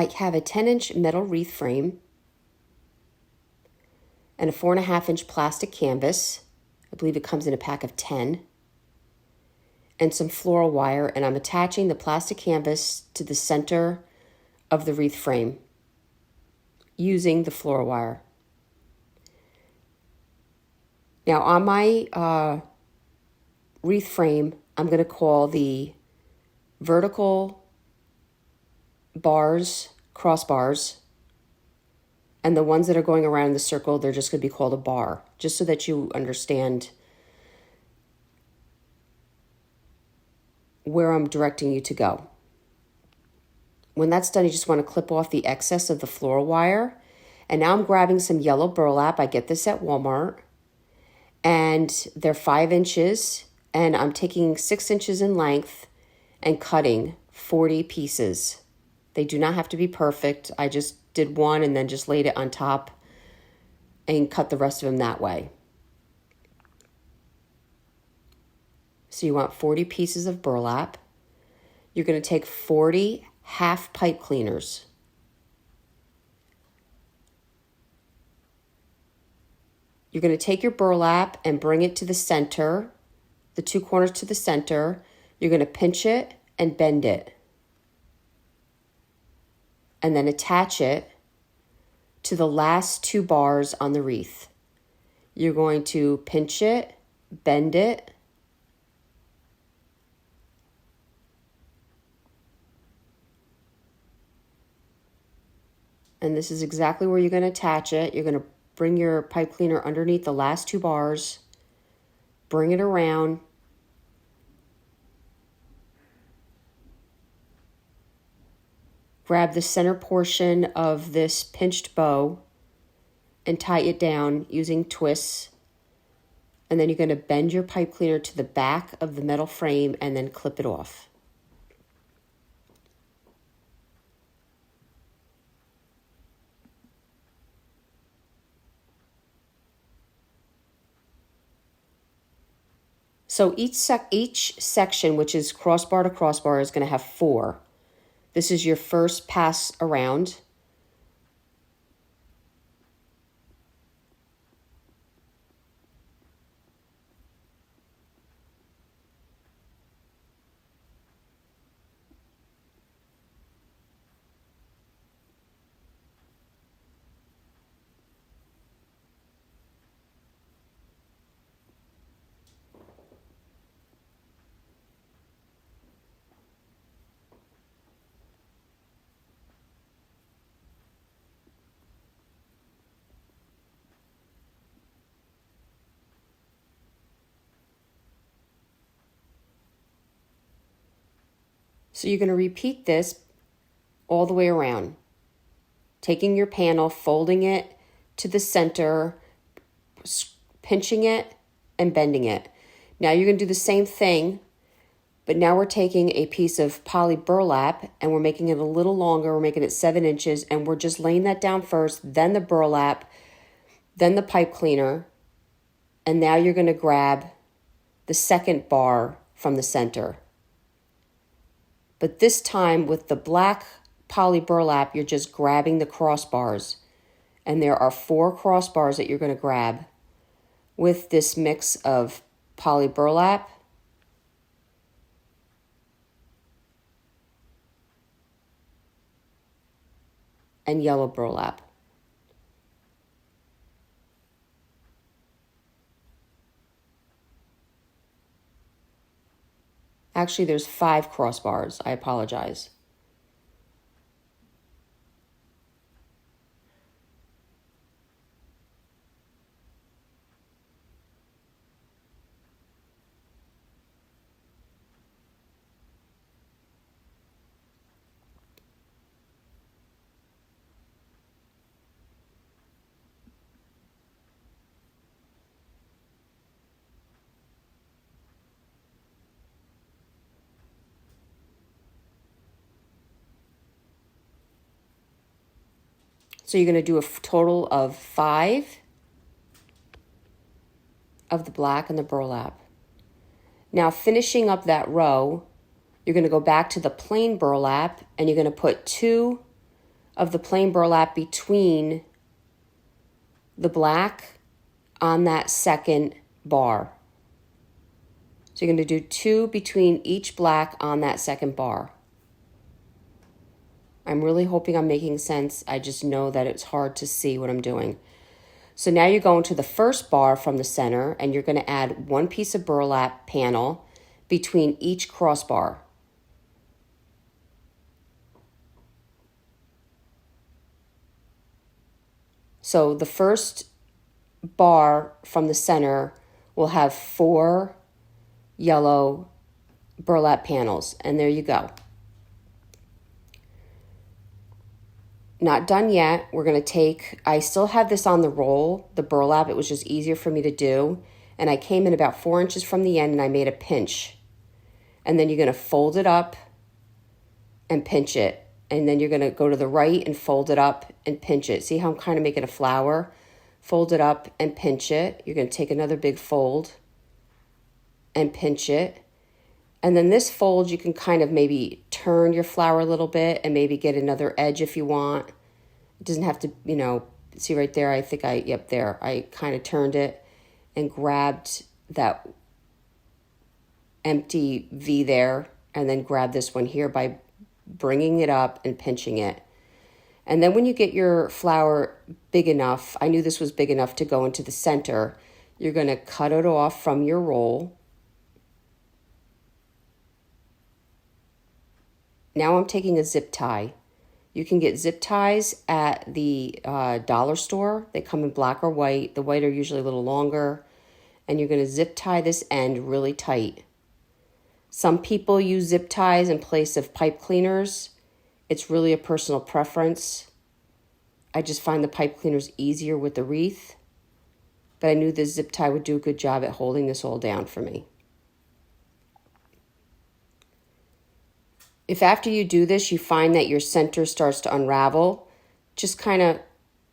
I have a 10-inch metal wreath frame and a 4.5-inch plastic canvas. I believe it comes in a pack of 10. And some floral wire, and I'm attaching the plastic canvas to the center of the wreath frame using the floral wire. Now on my wreath frame, I'm going to call the vertical bars crossbars, and the ones that are going around the circle, they're just going to be called a bar, just so that you understand where I'm directing you to go. When that's done, you just want to clip off the excess of the floral wire. And now I'm grabbing some yellow burlap. I get this at Walmart. And they're 5 inches. And I'm taking 6 inches in length and cutting 40 pieces. They do not have to be perfect. I just did one and then just laid it on top and cut the rest of them that way. So you want 40 pieces of burlap. You're going to take 40 half pipe cleaners. You're going to take your burlap and bring it to the center, the 2 corners to the center. You're going to pinch it and bend it. And then attach it to the last 2 bars on the wreath. You're going to pinch it, bend it, and this is exactly where you're going to attach it. You're going to bring your pipe cleaner underneath the last 2 bars, bring it around, grab the center portion of this pinched bow and tie it down using twists. And then you're going to bend your pipe cleaner to the back of the metal frame and then clip it off. So each section, which is crossbar to crossbar, is going to have 4. This is your first pass around. So you're going to repeat this all the way around, taking your panel, folding it to the center, pinching it, and bending it. Now you're going to do the same thing, but now we're taking a piece of poly burlap and we're making it a little longer. We're making it 7 inches, and we're just laying that down first, then the burlap, then the pipe cleaner, and now you're going to grab the second bar from the center. But this time with the black poly burlap, you're just grabbing the crossbars. And there are 4 crossbars that you're going to grab with this mix of poly burlap, and yellow burlap. Actually, there's 5 crossbars. I apologize. So you're going to do a total of 5 of the black and the burlap. Now finishing up that row, you're going to go back to the plain burlap and you're going to put 2 of the plain burlap between the black on that second bar. So you're going to do 2 between each black on that second bar. I'm really hoping I'm making sense. I just know that it's hard to see what I'm doing. So now you're going to the first bar from the center, and you're going to add 1 piece of burlap panel between each crossbar. So the first bar from the center will have 4 yellow burlap panels, and there you go. Not done yet. We're going to take, I still have this on the roll, the burlap. It was just easier for me to do. And I came in about 4 inches from the end and I made a pinch. And then you're going to fold it up and pinch it. And then you're going to go to the right and fold it up and pinch it. See how I'm kind of making a flower? Fold it up and pinch it. You're going to take another big fold and pinch it. And then this fold, you can kind of maybe turn your flower a little bit and maybe get another edge if you want. It doesn't have to, you know, see right there, I think there. I kind of turned it and grabbed that empty V there and then grab this one here by bringing it up and pinching it. And then when you get your flower big enough, I knew this was big enough to go into the center, you're going to cut it off from your roll. Now I'm taking a zip tie. You can get zip ties at the dollar store. They come in black or white. The white are usually a little longer. And you're going to zip tie this end really tight. Some people use zip ties in place of pipe cleaners. It's really a personal preference. I just find the pipe cleaners easier with the wreath. But I knew the zip tie would do a good job at holding this all down for me. If after you do this, you find that your center starts to unravel, just kind of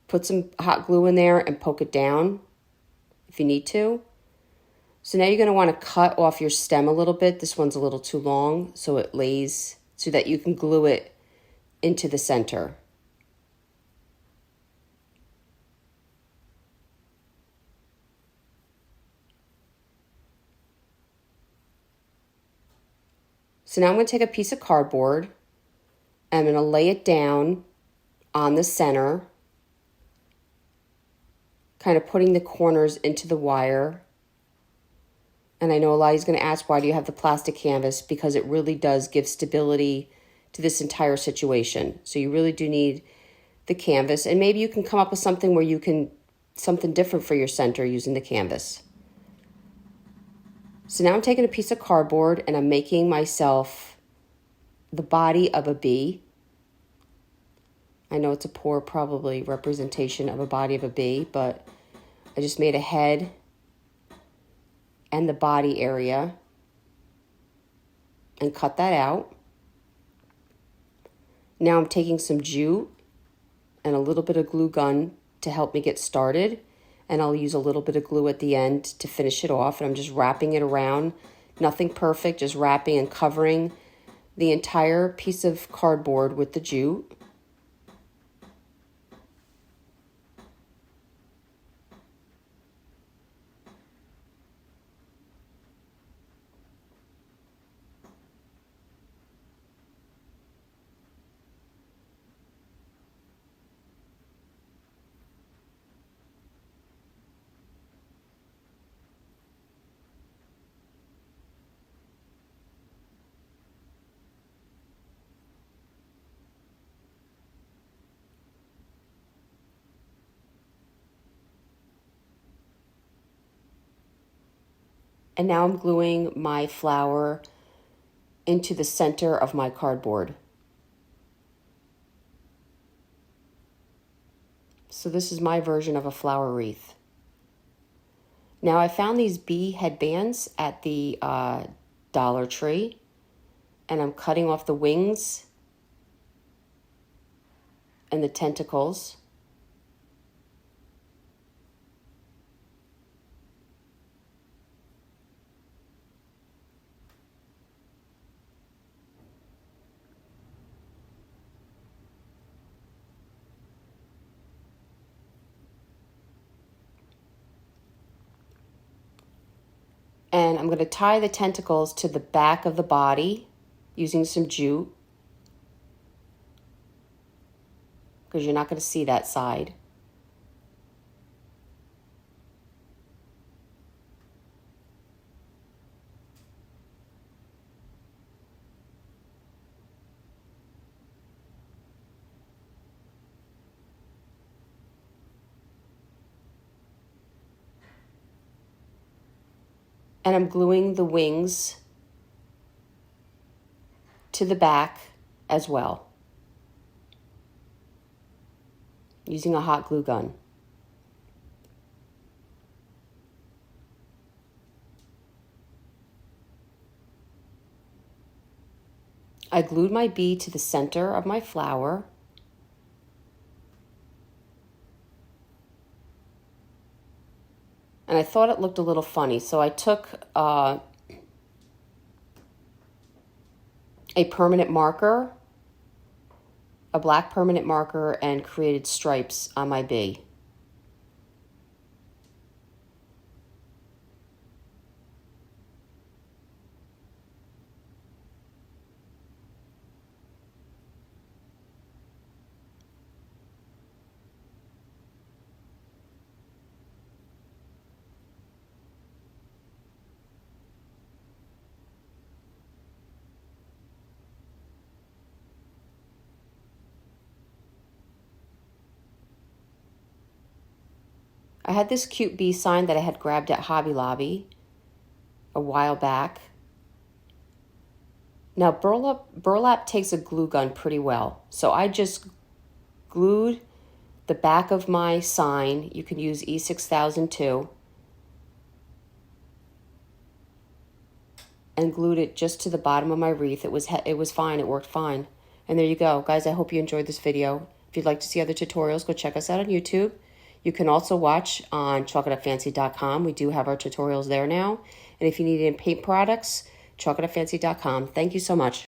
put some hot glue in there and poke it down if you need to. So now you're going to want to cut off your stem a little bit. This one's a little too long, so it lays so that you can glue it into the center. So now I'm going to take a piece of cardboard. I'm going to lay it down on the center, kind of putting the corners into the wire. And I know a lot of you are going to ask, why do you have the plastic canvas? Because it really does give stability to this entire situation. So you really do need the canvas. And maybe you can come up with something where you can, something different for your center using the canvas. So now I'm taking a piece of cardboard and I'm making myself the body of a bee. I know it's a poor probably representation of a body of a bee, but I just made a head and the body area and cut that out. Now I'm taking some jute and a little bit of glue gun to help me get started. And I'll use a little bit of glue at the end to finish it off. And I'm just wrapping it around. Nothing perfect, just wrapping and covering the entire piece of cardboard with the jute. And now I'm gluing my flower into the center of my cardboard. So this is my version of a flower wreath. Now I found these bee headbands at the Dollar Tree, and I'm cutting off the wings and the tentacles. And I'm going to tie the tentacles to the back of the body using some jute, because you're not going to see that side. And I'm gluing the wings to the back as well, using a hot glue gun. I glued my bee to the center of my flower. And I thought it looked a little funny, so I took a permanent marker, a black permanent marker, and created stripes on my bee. I had this cute bee sign that I had grabbed at Hobby Lobby a while back. Now burlap takes a glue gun pretty well, so I just glued the back of my sign. You can use E6000 too, and glued it just to the bottom of my wreath. It was fine. It worked fine. And there you go, guys. I hope you enjoyed this video. If you'd like to see other tutorials, go check us out on YouTube. You can also watch on chalkitupfancy.com. We do have our tutorials there now. And if you need any paint products, chalkitupfancy.com. Thank you so much.